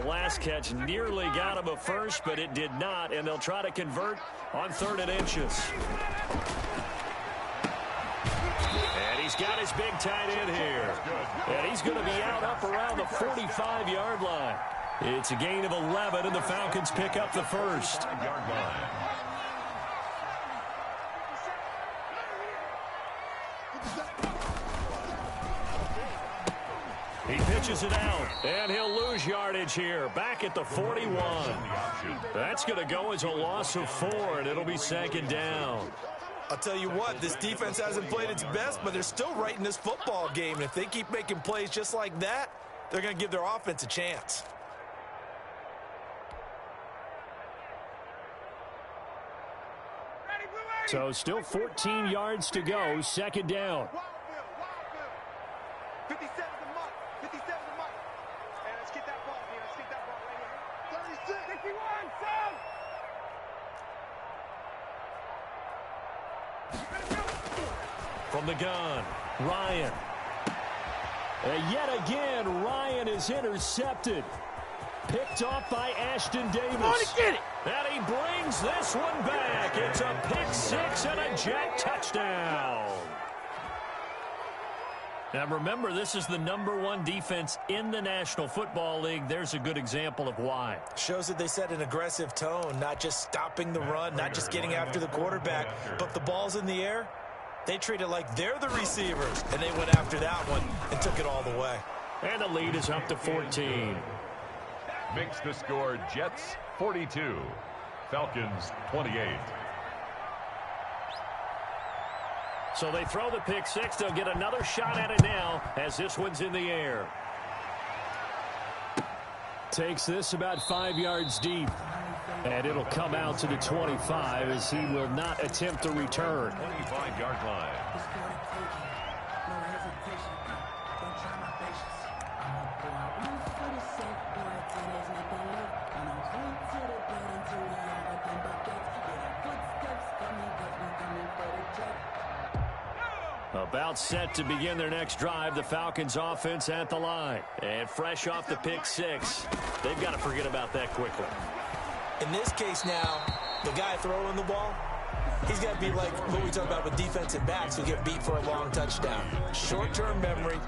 last catch nearly got him a first, but it did not, and they'll try to convert on 3rd and inches. And he's got his big tight end here. And he's going to be out up around the 45-yard line. It's a gain of 11, and the Falcons pick up the first. He pitches it out, and he'll lose yardage here, back at the 41. That's going to go as a loss of 4, and it'll be 2nd down. I'll tell you what, this defense hasn't played its best, but they're still right in this football game. And if they keep making plays just like that, they're going to give their offense a chance. So still 14 yards to go, 2nd down. 57 the mark. 57 the mark. And let's get that ball here. Let's get that ball right here. 36. 61, From the gun, Ryan. And yet again, Ryan is intercepted. Picked off by Ashton Davis. Get it. And he brings this one back. It's a pick 6 and a Jet touchdown. Now remember, this is the #1 defense in the National Football League. There's a good example of why. Shows that they set an aggressive tone, not just stopping the run, not just getting after the quarterback, but the ball's in the air. They treat it like they're the receivers, and they went after that one and took it all the way. And the lead is up to 14. Makes the score Jets 42, Falcons 28. So they throw the pick 6. They'll get another shot at it now as this one's in the air. Takes this about 5 yards deep. And it'll come out to the 25 as he will not attempt to return. 25-yard line. About set to begin their next drive, the Falcons offense at the line. And fresh off the pick 6, they've got to forget about that quickly. In this case now, the guy throwing the ball, he's got to be like what we talk about with defensive backs who get beat for a long touchdown. Short-term memory,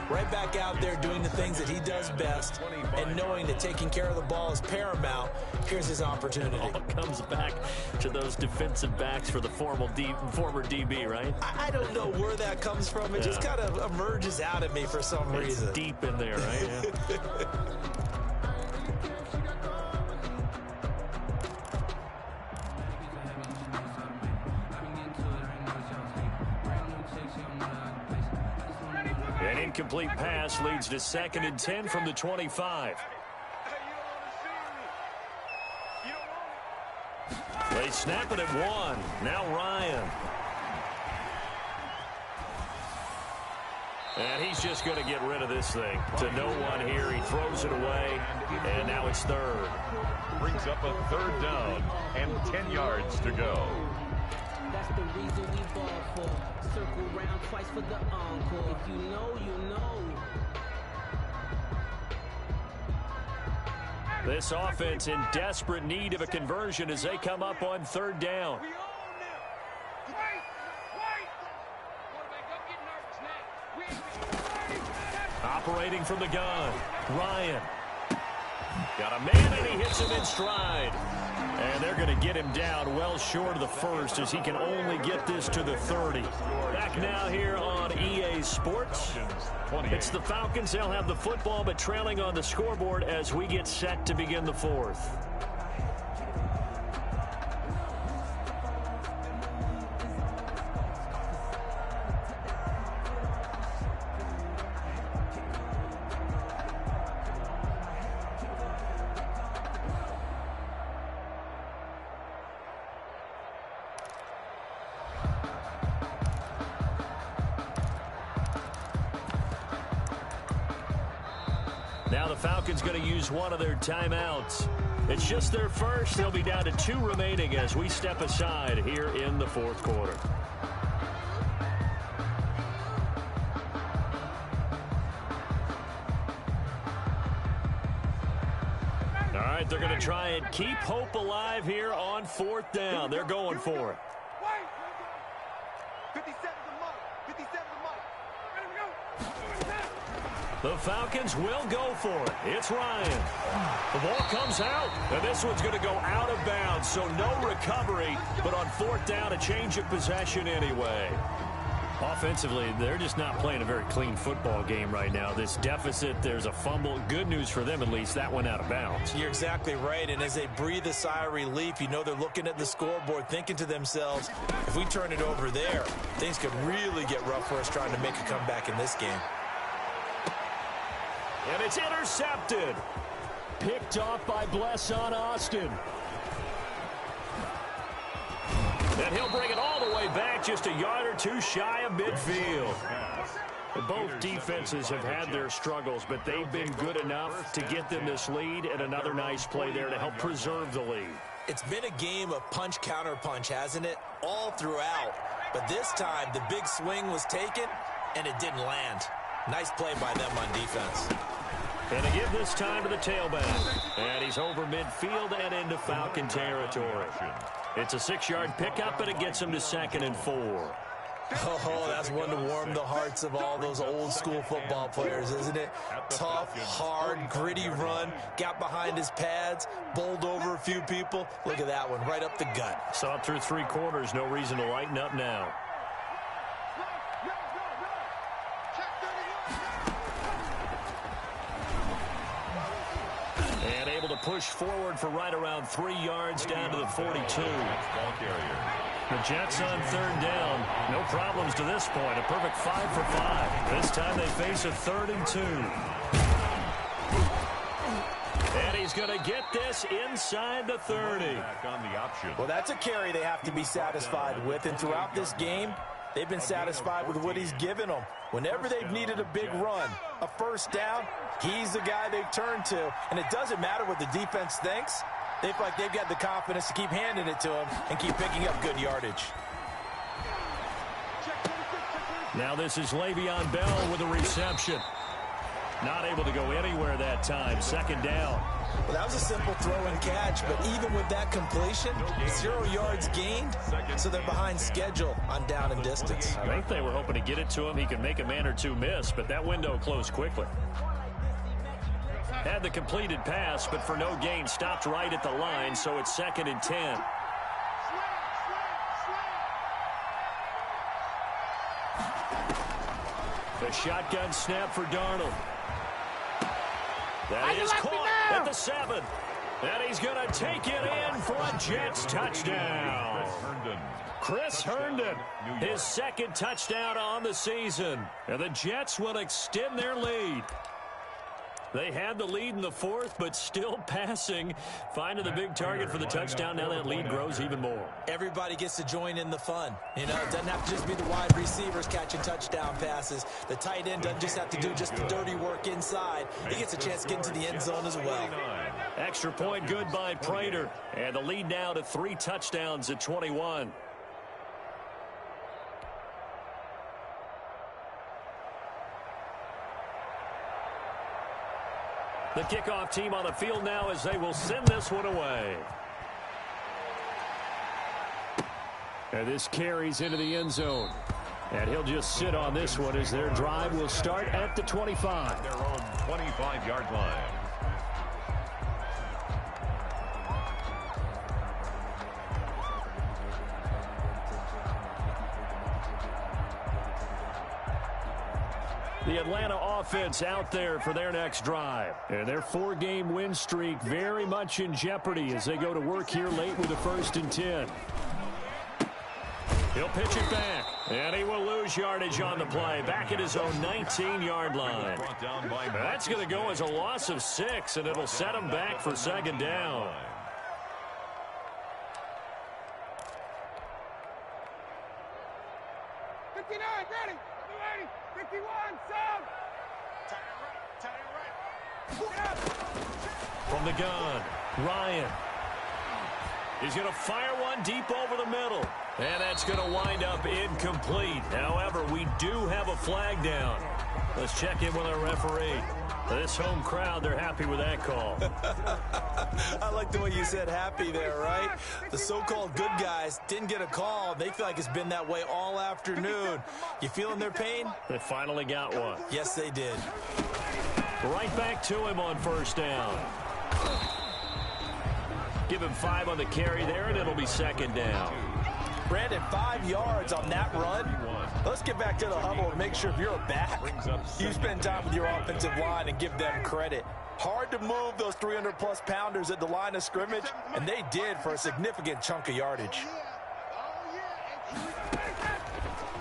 right back out there doing the things that he does best, and knowing that taking care of the ball is paramount. Here's his opportunity. All comes back to those defensive backs for the former DB, right? I don't know where that comes from. It just kind of emerges out of me for some reason. It's deep in there, right? Yeah. An incomplete pass leads to 2nd and 10 from the 25. They snap it at 1. Now Ryan. And he's just going to get rid of this thing. To no one here. He throws it away. And now it's 3rd. Brings up a 3rd down and 10 yards to go. That's the reason we ball for. Circle round twice for the encore. If you know, you know. This offense in desperate need of a conversion as they come up on 3rd down. Operating from the gun, Ryan. Got a man, and he hits him in stride. And they're going to get him down well short of the 1st as he can only get this to the 30. Back now here on EA Sports. It's the Falcons. They'll have the football, but trailing on the scoreboard as we get set to begin the 4th. Now the Falcons going to use one of their timeouts. It's just their first. They'll be down to 2 remaining as we step aside here in the 4th quarter. if they're going to try and keep hope alive here on 4th down. They're going for it. 57 the mark. 57 the mark. The Falcons will go for it. It's Ryan. The ball comes out, and this one's going to go out of bounds, so no recovery, but on 4th down, a change of possession anyway. Offensively, they're just not playing a very clean football game right now. This deficit, there's a fumble. Good news for them, at least. That went out of bounds. You're exactly right, and as they breathe a sigh of relief, you know they're looking at the scoreboard, thinking to themselves, if we turn it over there, things could really get rough for us trying to make a comeback in this game. And it's intercepted. Picked off by Blesson Austin. And he'll bring it all the way back, just a yard or two shy of midfield. Both defenses have had their struggles, but they've been good enough to get them this lead, and another nice play there to help preserve the lead. It's been a game of punch-counter-punch, hasn't it? All throughout. But this time, the big swing was taken, and it didn't land. Nice play by them on defense. And to give this time to the tailback. And he's over midfield and into Falcon territory. It's a 6-yard pickup, and it gets him to 2nd and 4. Oh, that's one to warm the hearts of all those old-school football players, isn't it? Tough, hard, gritty run, got behind his pads, bowled over a few people. Look at that one, right up the gut. Saw it through 3 quarters, no reason to lighten up now. And able to push forward for right around 3 yards down to the 42. The Jets on 3rd down. No problems to this point. A perfect 5 for 5. This time they face a 3rd and 2. And he's going to get this inside the 30. Well, that's a carry they have to be satisfied with. And throughout this game, they've been satisfied with what he's given them. Whenever they've needed a big run, a 1st down, he's the guy they've turned to. And it doesn't matter what the defense thinks. They feel like they've got the confidence to keep handing it to him and keep picking up good yardage. Now this is Le'Veon Bell with a reception. Not able to go anywhere that time. 2nd down. Well, that was a simple throw and catch, but even with that completion, 0 yards gained, so they're behind schedule on down and distance. I think they were hoping to get it to him. He could make a man or two miss, but that window closed quickly. Had the completed pass, but for no gain, stopped right at the line, so it's 2nd and 10. The shotgun snap for Darnold. That is caught at the 7. And he's going to take it in for a Jets touchdown. Chris Herndon, his 2nd touchdown on the season. And the Jets will extend their lead. They had the lead in the 4th, but still passing. Finding the big target for the touchdown. Now that lead grows even more. Everybody gets to join in the fun. You know, it doesn't have to just be the wide receivers catching touchdown passes. The tight end doesn't just have to do just the dirty work inside. He gets a chance to get into the end zone as well. Extra point good by Prater. And the lead now to 3 touchdowns at 21. The kickoff team on the field now as they will send this one away. And this carries into the end zone. And he'll just sit on this one as their drive will start at the 25. Their own 25-yard line. The Atlanta offense out there for their next drive. And their 4-game win streak very much in jeopardy as they go to work here late with a 1st and 10. He'll pitch it back, and he will lose yardage on the play. Back at his own 19-yard line. That's going to go as a loss of 6, and it'll set him back for 2nd down. From the gun, Ryan. He's going to fire one deep over the middle. And that's going to wind up incomplete. However, we do have a flag down. Let's check in with our referee. This home crowd, they're happy with that call. I like the way you said happy there, right? The so-called good guys didn't get a call. They feel like it's been that way all afternoon. You feeling their pain? They finally got one. Yes, they did. Right back to him on first down. Give him 5 on the carry there, and it'll be second down. Brandon, 5 yards on that run. Let's get back to the huddle and make sure if you're a back, you spend time with your offensive line and give them credit. Hard to move those 300-plus pounders at the line of scrimmage, and they did for a significant chunk of yardage.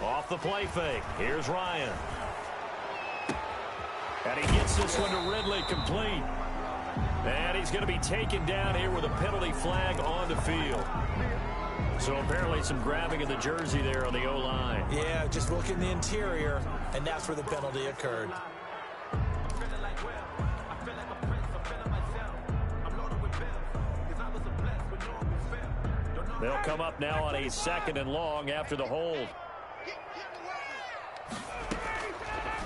Off the play fake. Here's Ryan. And he gets this one to Ridley complete. And he's going to be taken down here with a penalty flag on the field. So apparently some grabbing of the jersey there on the O-line. Yeah, just look in the interior, and that's where the penalty occurred. They'll come up now on a 2nd and long after the hold.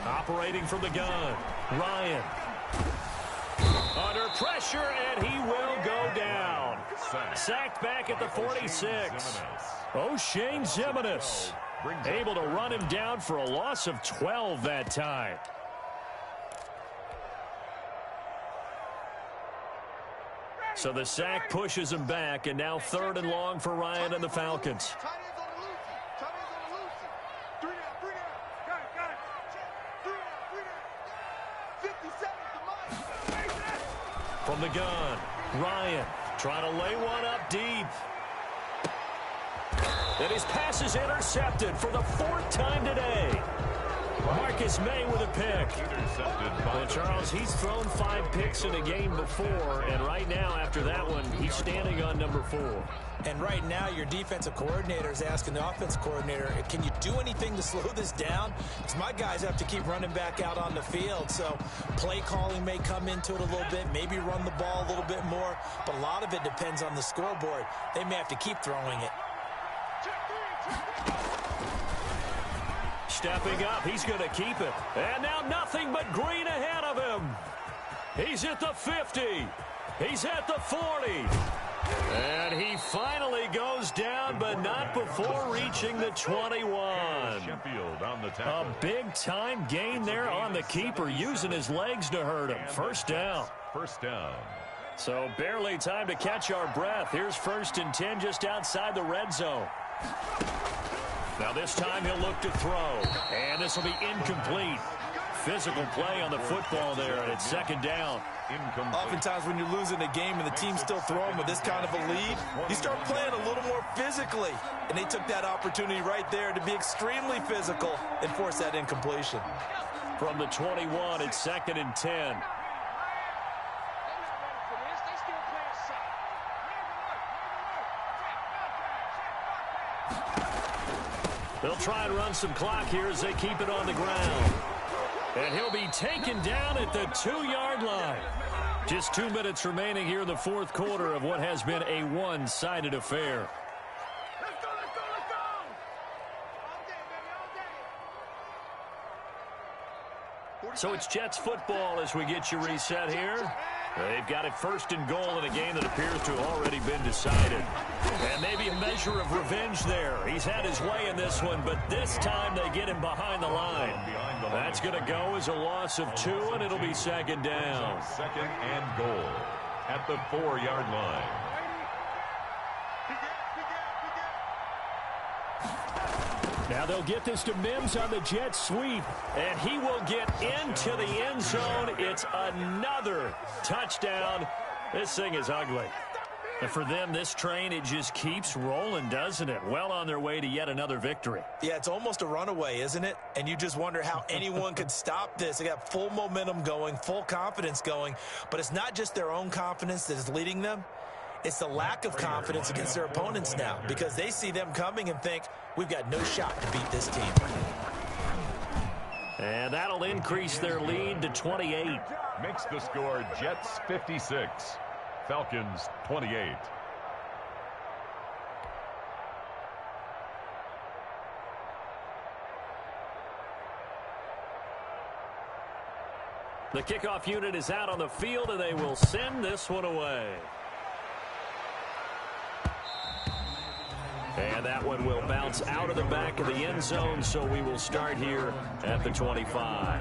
Operating from the gun, Ryan. Under pressure, and he will go down. Sacked back at the 46. O'Shane Ximines able to run him down for a loss of 12 that time. So the sack pushes him back, and now 3rd and long for Ryan and the Falcons. From the gun, Ryan trying to lay one up deep. And his pass is intercepted for the 4th time today. Marcus May with a pick. And Charles, he's thrown 5 picks in a game before, and right now after that one, he's standing on number 4. And right now, your defensive coordinator is asking the offensive coordinator, can you do anything to slow this down? Because my guys have to keep running back out on the field. So play calling may come into it a little bit, maybe run the ball a little bit more. But a lot of it depends on the scoreboard. They may have to keep throwing it. Stepping up, he's going to keep it. And now nothing but green ahead of him. He's at the 50. He's at the 40. And he finally goes down, but not before reaching the 21. A big-time gain there on the keeper, using his legs to hurt him. First down. So barely time to catch our breath. Here's 1st and 10 just outside the red zone. Now this time he'll look to throw. And this will be incomplete. Physical play on the football there, and it's 2nd down. Oftentimes when you're losing a game and the team's still throwing with this kind of a lead, you start playing a little more physically. And they took that opportunity right there to be extremely physical and force that incompletion. From the 21, it's 2nd and 10. They'll try and run some clock here as they keep it on the ground. And he'll be taken down at the 2-yard line. Just 2 minutes remaining here in the 4th quarter of what has been a one-sided affair. So it's Jets football as we get you reset here. They've got it 1st and goal in a game that appears to have already been decided. And maybe a measure of revenge there. He's had his way in this one, but this time they get him behind the line. That's going to go as a loss of 2, and it'll be 2nd down. 2nd and goal at the 4-yard line. Now they'll get this to Mims on the jet sweep, and he will get into the end zone. It's another touchdown. This thing is ugly. And for them, this train, it just keeps rolling, doesn't it? Well on their way to yet another victory. Yeah, it's almost a runaway, isn't it? And you just wonder how anyone could stop this. They got full momentum going, full confidence going. But it's not just their own confidence that is leading them. It's the lack of confidence against their opponents now, because they see them coming and think, we've got no shot to beat this team. And that'll increase their lead to 28. Makes the score Jets 56, Falcons 28. The kickoff unit is out on the field, and they will send this one away. And that one will bounce out of the back of the end zone, so we will start here at the 25.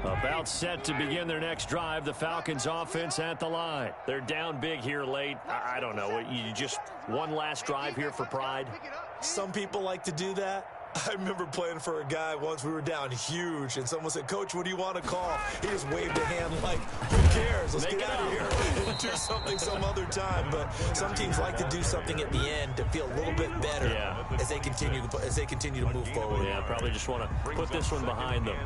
About set to begin their next drive. The Falcons offense at the line. They're down big here late. I don't know. You just one last drive here for pride? Some people like to do that. I remember playing for a guy once. We were down huge, and someone said, "Coach, what do you want to call?" He just waved a hand like, "Who cares? Let's get out of here and do something some other time." But some teams like to do something at the end to feel a little bit better as they continue to move forward. Yeah, probably just want to put this one behind them.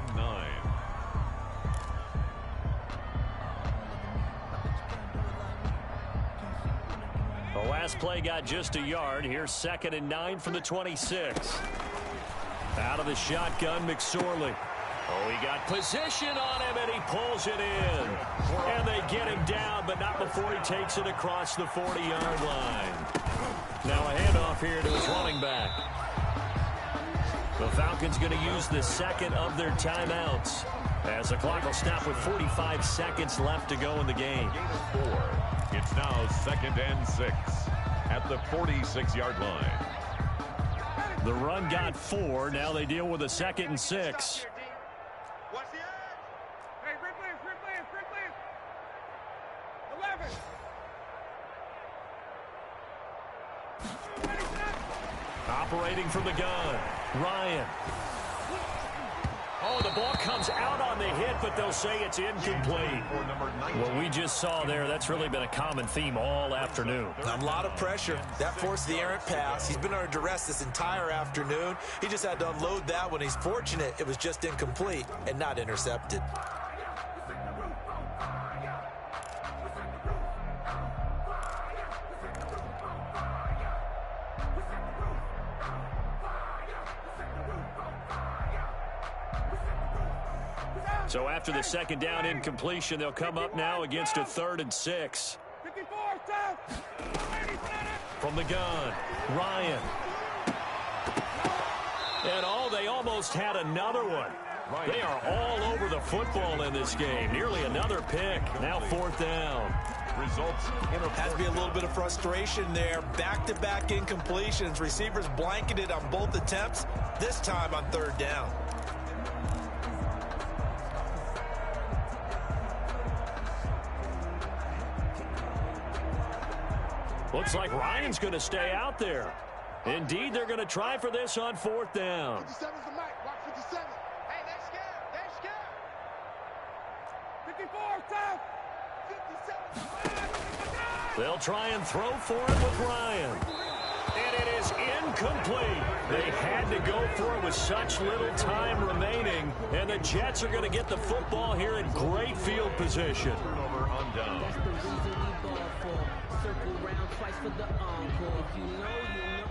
The last play got just a yard. Here's 2nd and 9 from the 26. Out of the shotgun, McSorley. Oh, he got position on him, and he pulls it in. And they get him down, but not before he takes it across the 40-yard line. Now a handoff here to his running back. The Falcons going to use the second of their timeouts, as the clock will stop with 45 seconds left to go in the game. It's now 2nd and 6 at the 46-yard line. The run got 4. Now they deal with a 2nd and 6. Watch the edge. Hey, free play. 11. Operating from the gun, Ryan. Oh, the ball comes out on the hit, but they'll say it's incomplete. What we just saw there, that's really been a common theme all afternoon. A lot of pressure. That forced the errant pass. He's been under duress this entire afternoon. He just had to unload that one. He's fortunate it was just incomplete and not intercepted. So after the 2nd down incompletion, they'll come up now against a 3rd and 6. From the gun, Ryan. And they almost had another one. They are all over the football in this game. Nearly another pick. Now 4th down. Results has to be a little bit of frustration there. Back-to-back incompletions. Receivers blanketed on both attempts, this time on 3rd down. Looks like Ryan's going to stay out there. Indeed, they're going to try for this on 4th down. 57's the mic. Watch 57. Hey, they're scared. 54, tough. 57's the mic. They'll try and throw for it with Ryan. And it is incomplete. They had to go for it with such little time remaining. And the Jets are going to get the football here in great field position. turnover on down. That's the reason we ball for. Circle round twice for the encore. If you know, you know.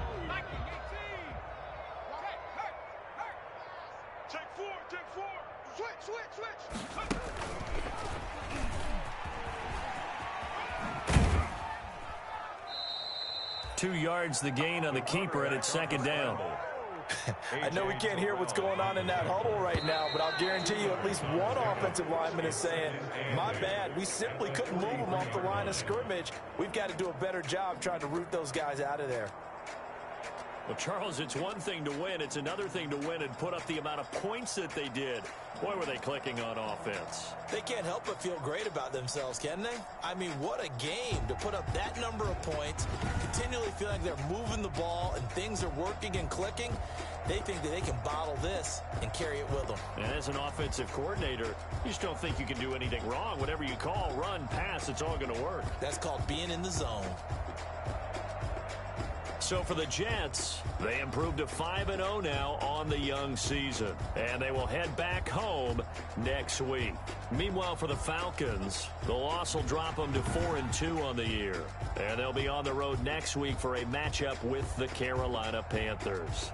Take four. Switch. 2 yards the gain on the keeper, and it's 2nd down. I know we can't hear what's going on in that huddle right now, but I'll guarantee you at least one offensive lineman is saying, my bad, we simply couldn't move them off the line of scrimmage. We've got to do a better job trying to root those guys out of there. Well, Charles, it's one thing to win. It's another thing to win and put up the amount of points that they did. Boy, were they clicking on offense. They can't help but feel great about themselves, can they? I mean, what a game to put up that number of points, continually feel like they're moving the ball and things are working and clicking. They think that they can bottle this and carry it with them. And as an offensive coordinator, you just don't think you can do anything wrong. Whatever you call, run, pass, it's all going to work. That's called being in the zone. So for the Jets, they improved to 5-0 now on the young season. And they will head back home next week. Meanwhile, for the Falcons, the loss will drop them to 4-2 on the year. And they'll be on the road next week for a matchup with the Carolina Panthers.